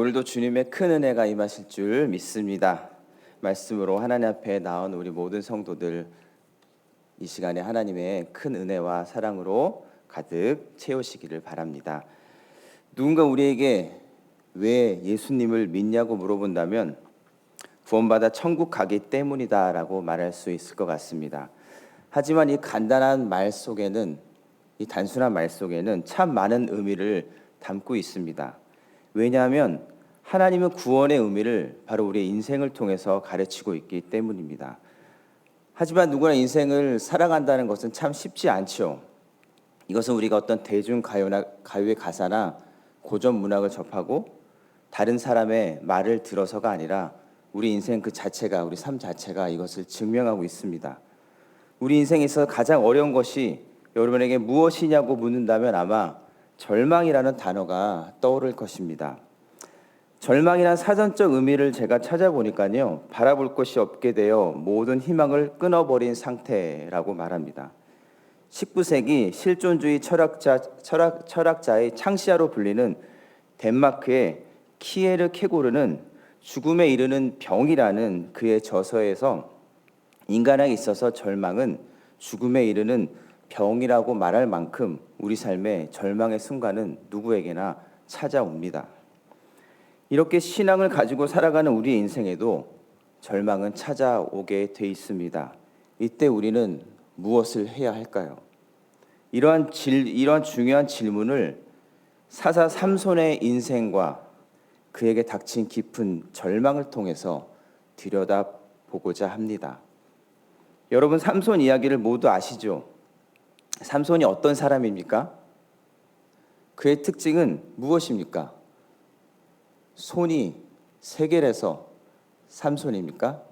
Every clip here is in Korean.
오늘도 주님의 큰 은혜가 임하실 줄 믿습니다. 말씀으로 하나님 앞에 나온 우리 모든 성도들, 이 시간에 하나님의 큰 은혜와 사랑으로 가득 채우시기를 바랍니다. 누군가 우리에게 왜 예수님을 믿냐고 물어본다면 구원받아 천국 가기 때문이다라고 말할 수 있을 것 같습니다. 하지만 이 간단한 말 속에는, 이 단순한 말 속에는 참 많은 의미를 담고 있습니다. 왜냐하면 하나님은 구원의 의미를 바로 우리의 인생을 통해서 가르치고 있기 때문입니다. 하지만 누구나 인생을 살아간다는 것은 참 쉽지 않죠. 이것은 우리가 어떤 가요의 가사나 고전 문학을 접하고 다른 사람의 말을 들어서가 아니라 우리 인생 그 자체가, 우리 삶 자체가 이것을 증명하고 있습니다. 우리 인생에서 가장 어려운 것이 여러분에게 무엇이냐고 묻는다면 아마 절망이라는 단어가 떠오를 것입니다. 절망이란 사전적 의미를 제가 찾아보니까요, 바라볼 것이 없게 되어 모든 희망을 끊어버린 상태라고 말합니다. 19세기 실존주의 철학자의 창시자로 불리는 덴마크의 키에르 케고르는 죽음에 이르는 병이라는 그의 저서에서 인간에게 있어서 절망은 죽음에 이르는 병이라고 말할 만큼 우리 삶에 절망의 순간은 누구에게나 찾아옵니다. 이렇게 신앙을 가지고 살아가는 우리의 인생에도 절망은 찾아오게 돼 있습니다. 이때 우리는 무엇을 해야 할까요? 이러한 중요한 질문을 사사 삼손의 인생과 그에게 닥친 깊은 절망을 통해서 들여다보고자 합니다. 여러분, 삼손 이야기를 모두 아시죠? 삼손이 어떤 사람입니까? 그의 특징은 무엇입니까? 손이 세 개라서 삼손입니까?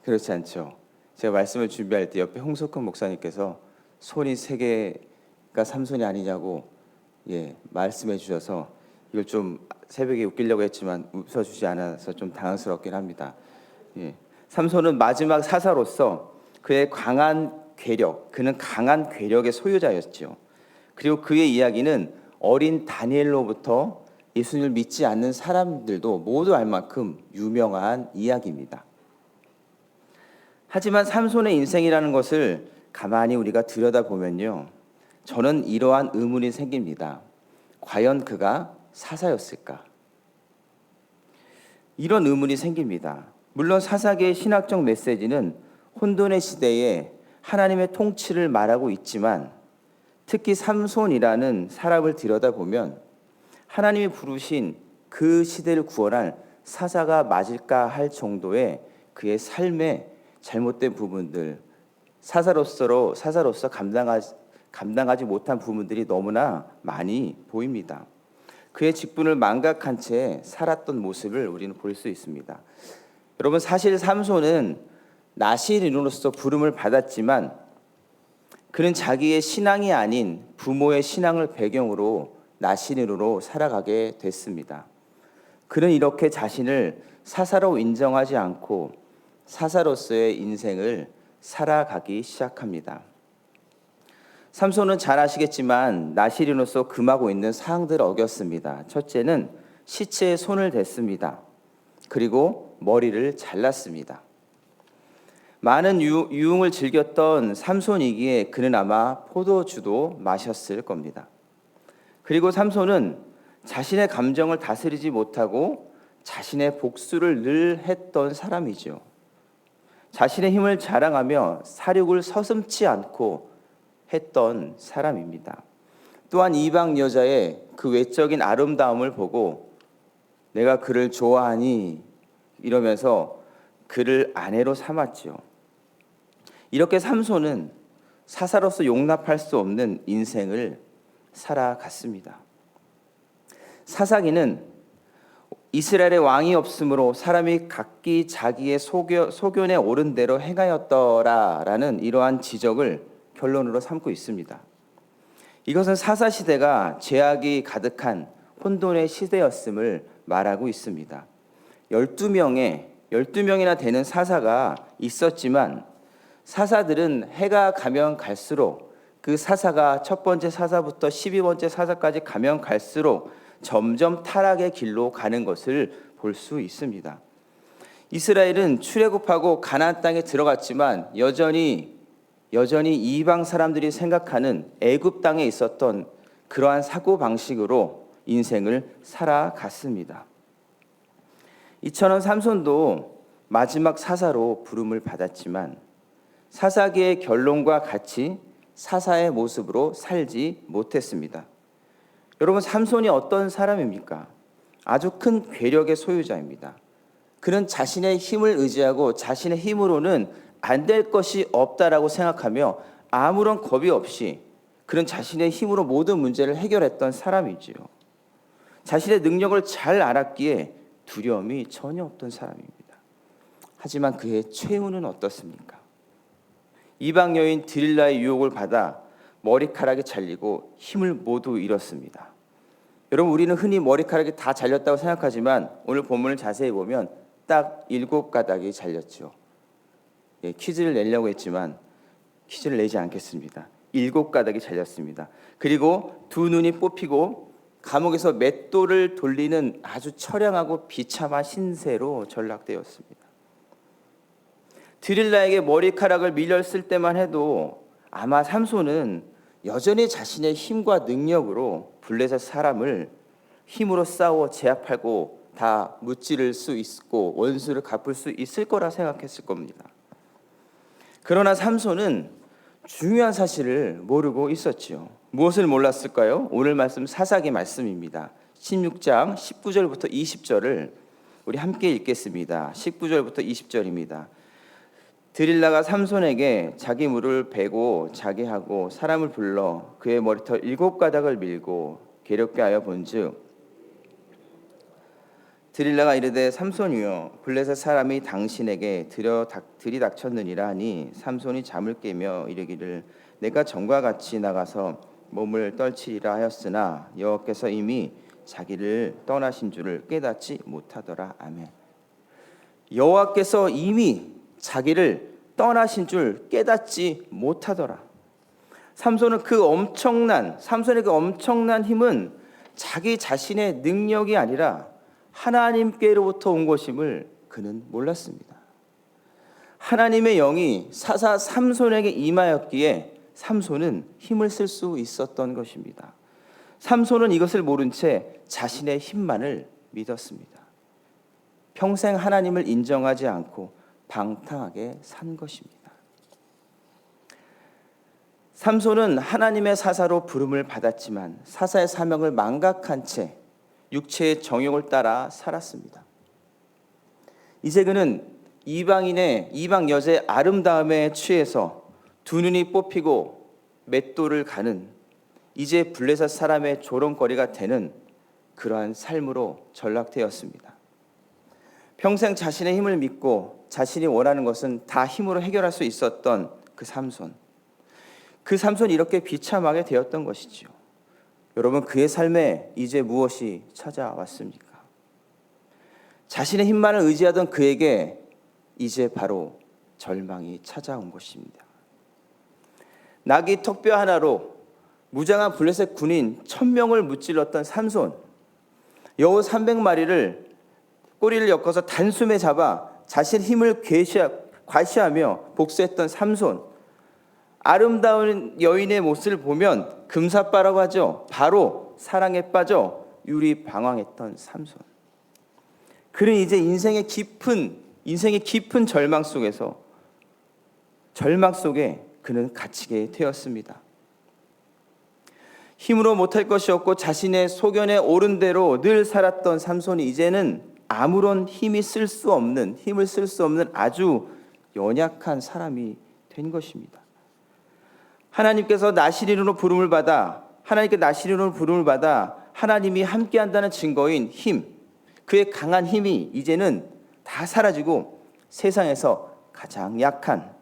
그렇지 않죠. 제가 말씀을 준비할 때 옆에 홍석훈 목사님께서 손이 세 개가 삼손이 아니냐고 말씀해 주셔서 이걸 좀 새벽에 웃기려고 했지만 웃어주지 않아서 좀 당황스럽긴 합니다. 삼손은 마지막 사사로서 그의 그는 강한 괴력의 소유자였죠. 그리고 그의 이야기는 어린 다니엘로부터 예수님을 믿지 않는 사람들도 모두 알 만큼 유명한 이야기입니다. 하지만 삼손의 인생이라는 것을 가만히 우리가 들여다보면요, 저는 이러한 의문이 생깁니다. 과연 그가 사사였을까? 이런 의문이 생깁니다. 물론 사사계의 신학적 메시지는 혼돈의 시대에 하나님의 통치를 말하고 있지만, 특히 삼손이라는 사람을 들여다보면 하나님이 부르신 그 시대를 구원할 사사가 맞을까 할 정도의 그의 삶의 잘못된 부분들, 사사로서 감당하지 못한 부분들이 너무나 많이 보입니다. 그의 직분을 망각한 채 살았던 모습을 우리는 볼 수 있습니다. 여러분, 사실 삼손은 나시린으로서 부름을 받았지만 그는 자기의 신앙이 아닌 부모의 신앙을 배경으로 나시린으로 살아가게 됐습니다. 그는 이렇게 자신을 사사로 인정하지 않고 사사로서의 인생을 살아가기 시작합니다. 삼손은 잘 아시겠지만 나시린으로서 금하고 있는 사항들을 어겼습니다. 첫째는 시체에 손을 댔습니다. 그리고 머리를 잘랐습니다. 많은 유흥을 즐겼던 삼손이기에 그는 아마 포도주도 마셨을 겁니다. 그리고 삼손은 자신의 감정을 다스리지 못하고 자신의 복수를 늘 했던 사람이죠. 자신의 힘을 자랑하며 사륙을 서슴지 않고 했던 사람입니다. 또한 이방 여자의 그 외적인 아름다움을 보고 내가 그를 좋아하니 이러면서 그를 아내로 삼았죠. 이렇게 삼손은 사사로서 용납할 수 없는 인생을 살아갔습니다. 사사기는 이스라엘의 왕이 없으므로 사람이 각기 자기의 소견에 옳은 대로 행하였더라라는 이러한 지적을 결론으로 삼고 있습니다. 이것은 사사시대가 죄악이 가득한 혼돈의 시대였음을 말하고 있습니다. 12명이나 되는 사사가 있었지만 사사들은 해가 가면 갈수록 그 사사가 첫 번째 사사부터 12번째 사사까지 가면 갈수록 점점 타락의 길로 가는 것을 볼 수 있습니다. 이스라엘은 출애굽하고 가나안 땅에 들어갔지만 여전히 이방 사람들이 생각하는 애굽 땅에 있었던 그러한 사고 방식으로 인생을 살아갔습니다. 이처럼 삼손도 마지막 사사로 부름을 받았지만 사사기의 결론과 같이 사사의 모습으로 살지 못했습니다. 여러분, 삼손이 어떤 사람입니까? 아주 큰 괴력의 소유자입니다. 그는 자신의 힘을 의지하고 자신의 힘으로는 안 될 것이 없다라고 생각하며 아무런 겁이 없이 그는 자신의 힘으로 모든 문제를 해결했던 사람이지요. 자신의 능력을 잘 알았기에 두려움이 전혀 없던 사람입니다. 하지만 그의 최후는 어떻습니까? 이방 여인 드릴라의 유혹을 받아 머리카락이 잘리고 힘을 모두 잃었습니다. 여러분, 우리는 흔히 머리카락이 다 잘렸다고 생각하지만 오늘 본문을 자세히 보면 딱 7가닥이 잘렸죠. 퀴즈를 내려고 했지만 퀴즈를 내지 않겠습니다. 7가닥이 잘렸습니다. 그리고 두 눈이 뽑히고 감옥에서 맷돌을 돌리는 아주 처량하고 비참한 신세로 전락되었습니다. 드릴라에게 머리카락을 밀렸을 때만 해도 아마 삼손은 여전히 자신의 힘과 능력으로 블레셋 사람을 힘으로 싸워 제압하고 다 무찌를 수 있고 원수를 갚을 수 있을 거라 생각했을 겁니다. 그러나 삼손은 중요한 사실을 모르고 있었지요. 무엇을 몰랐을까요? 오늘 말씀 사사기 말씀입니다. 16장 19절부터 20절을 우리 함께 읽겠습니다. 19절부터 20절입니다. 드릴라가 삼손에게 자기 물을 베고 자게 하고 사람을 불러 그의 머리털 7가닥을 밀고 괴롭게 하여 본즉 드릴라가 이르되 삼손이여 블레셋 사람이 당신에게 들이닥쳤느니라 하니 삼손이 잠을 깨며 이르기를 내가 전과 같이 나가서 몸을 떨치리라 하였으나 여호와께서 이미 자기를 떠나신 줄을 깨닫지 못하더라. 아멘. 여호와께서 이미 자기를 떠나신 줄 깨닫지 못하더라. 삼손의 그 엄청난 힘은 자기 자신의 능력이 아니라 하나님께로부터 온 것임을 그는 몰랐습니다. 하나님의 영이 사사 삼손에게 임하였기에 삼손은 힘을 쓸 수 있었던 것입니다. 삼손은 이것을 모른 채 자신의 힘만을 믿었습니다. 평생 하나님을 인정하지 않고 방탕하게 산 것입니다. 삼손은 하나님의 사사로 부름을 받았지만 사사의 사명을 망각한 채 육체의 정욕을 따라 살았습니다. 이제 그는 이방 여자의 아름다움에 취해서 두 눈이 뽑히고 맷돌을 가는 이제 블레셋 사람의 조롱거리가 되는 그러한 삶으로 전락되었습니다. 평생 자신의 힘을 믿고 자신이 원하는 것은 다 힘으로 해결할 수 있었던 그 삼손이 이렇게 비참하게 되었던 것이지요. 여러분, 그의 삶에 이제 무엇이 찾아왔습니까? 자신의 힘만을 의지하던 그에게 이제 바로 절망이 찾아온 것입니다. 나귀 턱뼈 하나로 무장한 블레셋 군인 1000명을 무찔렀던 삼손, 여우 300마리를 꼬리를 엮어서 단숨에 잡아 자신 힘을 과시하며 복수했던 삼손, 아름다운 여인의 모습을 보면 금사빠라고 하죠. 바로 사랑에 빠져 유리방황했던 삼손. 그는 이제 인생의 깊은 절망 속에 그는 갇히게 되었습니다. 힘으로 못할 것이 없고 자신의 소견에 옳은 대로 늘 살았던 삼손이 이제는 아무런 힘을 쓸 수 없는 아주 연약한 사람이 된 것입니다. 하나님께서 나시린으로 부름을 받아 하나님이 함께한다는 증거인 힘, 그의 강한 힘이 이제는 다 사라지고 세상에서 가장 약한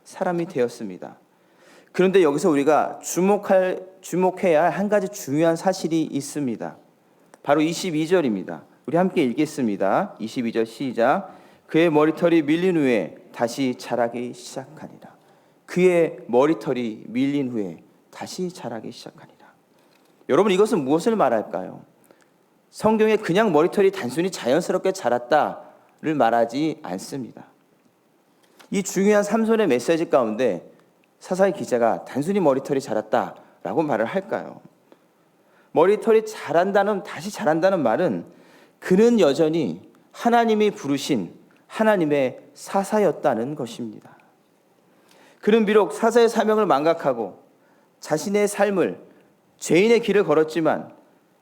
사람이 되었습니다. 그런데 여기서 우리가 주목해야 할 한 가지 중요한 사실이 있습니다. 바로 22절입니다. 우리 함께 읽겠습니다. 22절 시작. 그의 머리털이 밀린 후에 다시 자라기 시작하니라. 그의 머리털이 밀린 후에 다시 자라기 시작하니라. 여러분, 이것은 무엇을 말할까요? 성경에 그냥 머리털이 단순히 자연스럽게 자랐다를 말하지 않습니다. 이 중요한 삼손의 메시지 가운데 사사기 기자가 단순히 머리털이 자랐다라고 말을 할까요? 머리털이 다시 자란다는 말은 그는 여전히 하나님이 부르신 하나님의 사사였다는 것입니다. 그는 비록 사사의 사명을 망각하고 자신의 삶을 죄인의 길을 걸었지만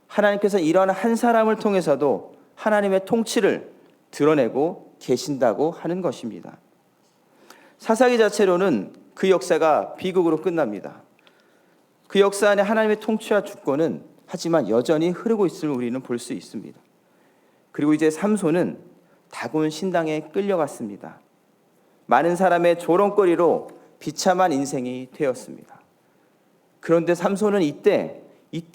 하나님께서 이러한 한 사람을 통해서도 하나님의 통치를 드러내고 계신다고 하는 것입니다. 사사기 자체로는 그 역사가 비극으로 끝납니다. 그 역사 안에 하나님의 통치와 주권은 하지만 여전히 흐르고 있음을 우리는 볼 수 있습니다. 그리고 이제 삼손은 다곤 신당에 끌려갔습니다. 많은 사람의 조롱거리로 비참한 인생이 되었습니다. 그런데 삼손은 이때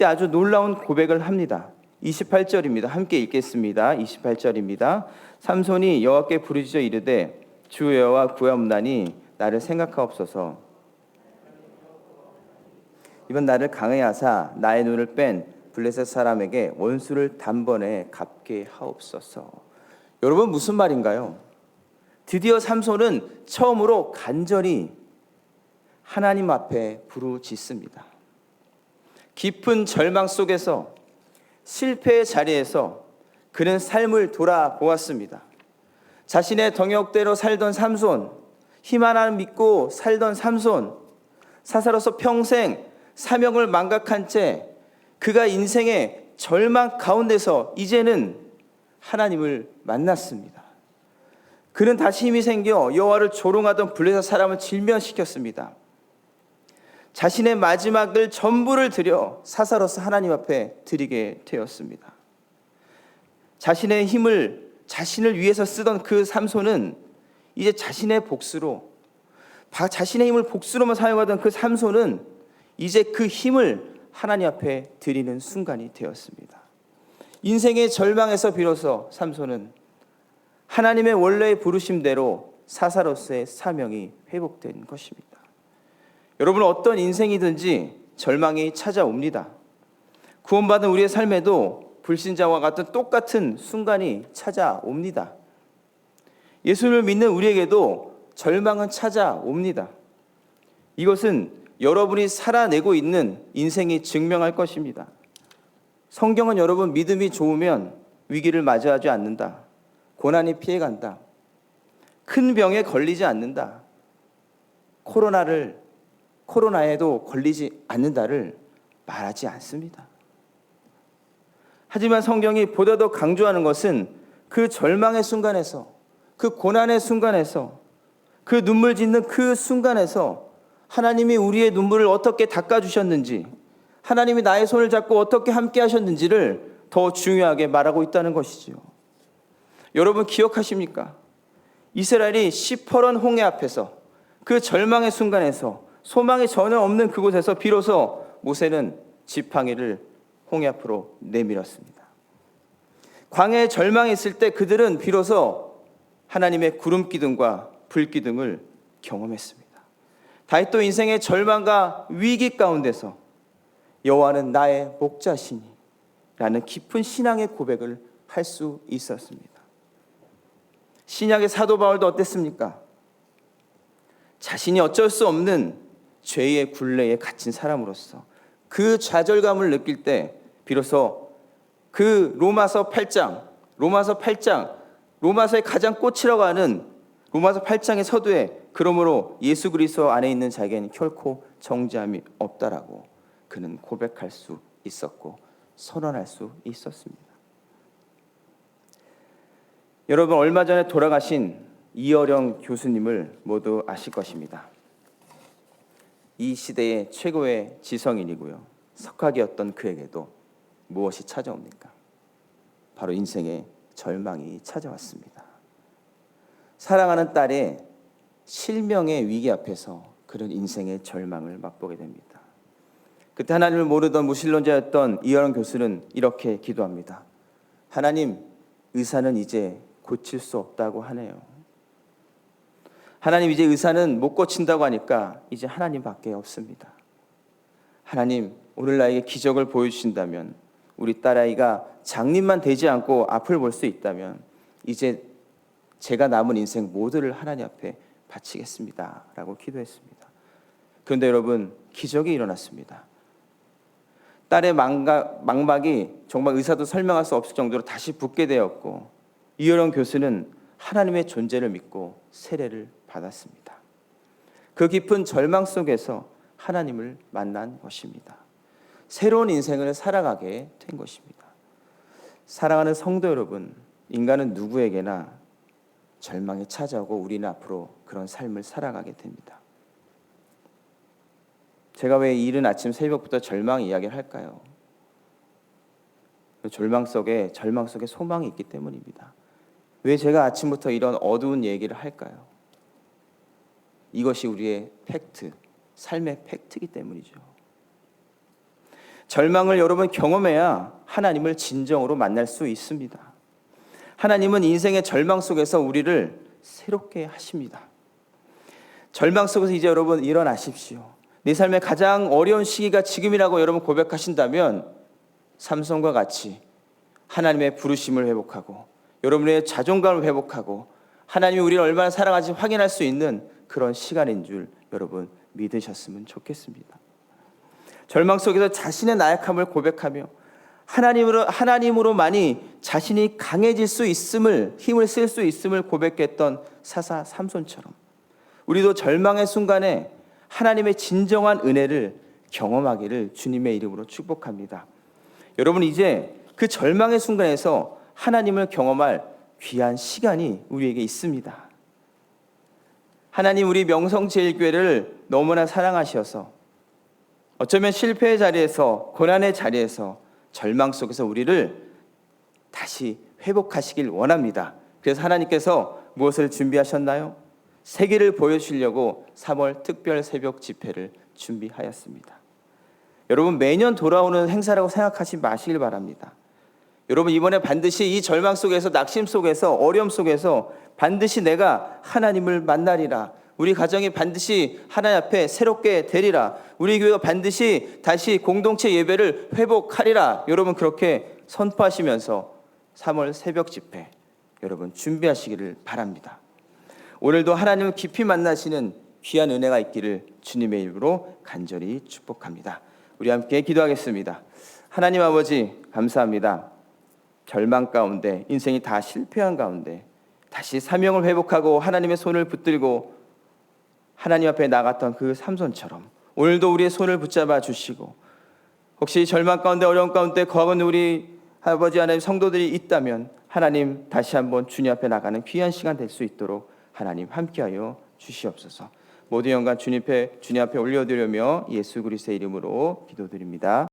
아주 놀라운 고백을 합니다. 28절입니다. 함께 읽겠습니다. 28절입니다. 삼손이 여호와께 부르짖어 이르되 주 여호와 구하옵나니 나를 생각하옵소서. 이번 나를 강해하사 나의 눈을 뺀 블레셋 사람에게 원수를 단번에 갚게 하옵소서. 여러분, 무슨 말인가요? 드디어 삼손은 처음으로 간절히 하나님 앞에 부르짖습니다. 깊은 절망 속에서, 실패의 자리에서 그는 삶을 돌아보았습니다. 자신의 덩역대로 살던 삼손, 힘 하나 믿고 살던 삼손, 사사로서 평생 사명을 망각한 채 그가 인생의 절망 가운데서 이제는 하나님을 만났습니다. 그는 다시 힘이 생겨 여호와를 조롱하던 블레셋 사람을 질면시켰습니다. 자신의 마지막을 전부를 들여 사사로서 하나님 앞에 드리게 되었습니다. 자신의 힘을 자신을 위해서 쓰던 그 삼손은 이제 자신의 힘을 복수로만 사용하던 그 삼손은 이제 그 힘을 하나님 앞에 드리는 순간이 되었습니다. 인생의 절망에서 비로소 삼손은 하나님의 원래의 부르심대로 사사로서의 사명이 회복된 것입니다. 여러분, 어떤 인생이든지 절망이 찾아옵니다. 구원받은 우리의 삶에도 불신자와 같은 똑같은 순간이 찾아옵니다. 예수를 믿는 우리에게도 절망은 찾아옵니다. 이것은 여러분이 살아내고 있는 인생이 증명할 것입니다. 성경은 여러분, 믿음이 좋으면 위기를 맞이하지 않는다. 고난이 피해간다. 큰 병에 걸리지 않는다. 코로나에도 걸리지 않는다를 말하지 않습니다. 하지만 성경이 보다 더 강조하는 것은 그 절망의 순간에서, 그 고난의 순간에서, 그 눈물 짓는 그 순간에서 하나님이 우리의 눈물을 어떻게 닦아주셨는지, 하나님이 나의 손을 잡고 어떻게 함께 하셨는지를 더 중요하게 말하고 있다는 것이지요. 여러분, 기억하십니까? 이스라엘이 시퍼런 홍해 앞에서, 그 절망의 순간에서, 소망이 전혀 없는 그곳에서 비로소 모세는 지팡이를 홍해 앞으로 내밀었습니다. 광야에 절망이 있을 때 그들은 비로소 하나님의 구름 기둥과 불 기둥을 경험했습니다. 다윗도 인생의 절망과 위기 가운데서 여호와는 나의 목자시니 라는 깊은 신앙의 고백을 할 수 있었습니다. 신약의 사도 바울도 어땠습니까? 자신이 어쩔 수 없는 죄의 굴레에 갇힌 사람으로서 그 좌절감을 느낄 때 비로소 그 로마서 8장, 로마서의 가장 꽃이라고 하는 로마서 8장의 서두에 그러므로 예수 그리스도 안에 있는 자에게는 결코 정죄함이 없다라고 그는 고백할 수 있었고 선언할 수 있었습니다. 여러분, 얼마 전에 돌아가신 이어령 교수님을 모두 아실 것입니다. 이 시대의 최고의 지성인이고요. 석학이었던 그에게도 무엇이 찾아옵니까? 바로 인생의 절망이 찾아왔습니다. 사랑하는 딸의 실명의 위기 앞에서 그런 인생의 절망을 맛보게 됩니다. 그때 하나님을 모르던 무신론자였던 이어령 교수는 이렇게 기도합니다. 하나님, 의사는 이제 고칠 수 없다고 하네요. 하나님, 이제 의사는 못 고친다고 하니까 이제 하나님밖에 없습니다. 하나님, 오늘 나에게 기적을 보여주신다면, 우리 딸아이가 장님만 되지 않고 앞을 볼 수 있다면 이제 제가 남은 인생 모두를 하나님 앞에 바치겠습니다 라고 기도했습니다. 그런데 여러분, 기적이 일어났습니다. 딸의 망막이 정말 의사도 설명할 수 없을 정도로 다시 붓게 되었고, 이효령 교수는 하나님의 존재를 믿고 세례를 받았습니다. 그 깊은 절망 속에서 하나님을 만난 것입니다. 새로운 인생을 살아가게 된 것입니다. 사랑하는 성도 여러분, 인간은 누구에게나 절망이 찾아오고 우리는 앞으로 그런 삶을 살아가게 됩니다. 제가 왜 이른 아침 새벽부터 절망 이야기를 할까요? 절망 속에 소망이 있기 때문입니다. 왜 제가 아침부터 이런 어두운 얘기를 할까요? 이것이 우리의 팩트, 삶의 팩트이기 때문이죠. 절망을 여러분 경험해야 하나님을 진정으로 만날 수 있습니다. 하나님은 인생의 절망 속에서 우리를 새롭게 하십니다. 절망 속에서 이제 여러분 일어나십시오. 네 삶의 가장 어려운 시기가 지금이라고 여러분 고백하신다면 삼손과 같이 하나님의 부르심을 회복하고 여러분의 자존감을 회복하고 하나님이 우리를 얼마나 사랑하는지 확인할 수 있는 그런 시간인 줄 여러분 믿으셨으면 좋겠습니다. 절망 속에서 자신의 나약함을 고백하며 하나님으로만이 자신이 강해질 수 있음을, 힘을 쓸 수 있음을 고백했던 사사 삼손처럼 우리도 절망의 순간에 하나님의 진정한 은혜를 경험하기를 주님의 이름으로 축복합니다. 여러분, 이제 그 절망의 순간에서 하나님을 경험할 귀한 시간이 우리에게 있습니다. 하나님, 우리 명성제일교회를 너무나 사랑하셔서 어쩌면 실패의 자리에서, 고난의 자리에서, 절망 속에서 우리를 다시 회복하시길 원합니다. 그래서 하나님께서 무엇을 준비하셨나요? 세계를 보여주려고 3월 특별 새벽 집회를 준비하였습니다. 여러분, 매년 돌아오는 행사라고 생각하지 마시길 바랍니다. 여러분, 이번에 반드시 이 절망 속에서, 낙심 속에서, 어려움 속에서 반드시 내가 하나님을 만나리라, 우리 가정이 반드시 하나님 앞에 새롭게 되리라, 우리 교회가 반드시 다시 공동체 예배를 회복하리라, 여러분 그렇게 선포하시면서 3월 새벽 집회 여러분 준비하시기를 바랍니다. 오늘도 하나님을 깊이 만나시는 귀한 은혜가 있기를 주님의 이름으로 간절히 축복합니다. 우리 함께 기도하겠습니다. 하나님 아버지, 감사합니다. 절망 가운데, 인생이 다 실패한 가운데 다시 사명을 회복하고 하나님의 손을 붙들고 하나님 앞에 나갔던 그 삼손처럼 오늘도 우리의 손을 붙잡아 주시고, 혹시 절망 가운데, 어려움 가운데 거하고 있는 우리 아버지 하나님 성도들이 있다면 하나님 다시 한번 주님 앞에 나가는 귀한 시간 될 수 있도록 하나님 함께하여 주시옵소서. 모든 영광 주님 앞에 올려드리며 예수 그리스도의 이름으로 기도드립니다.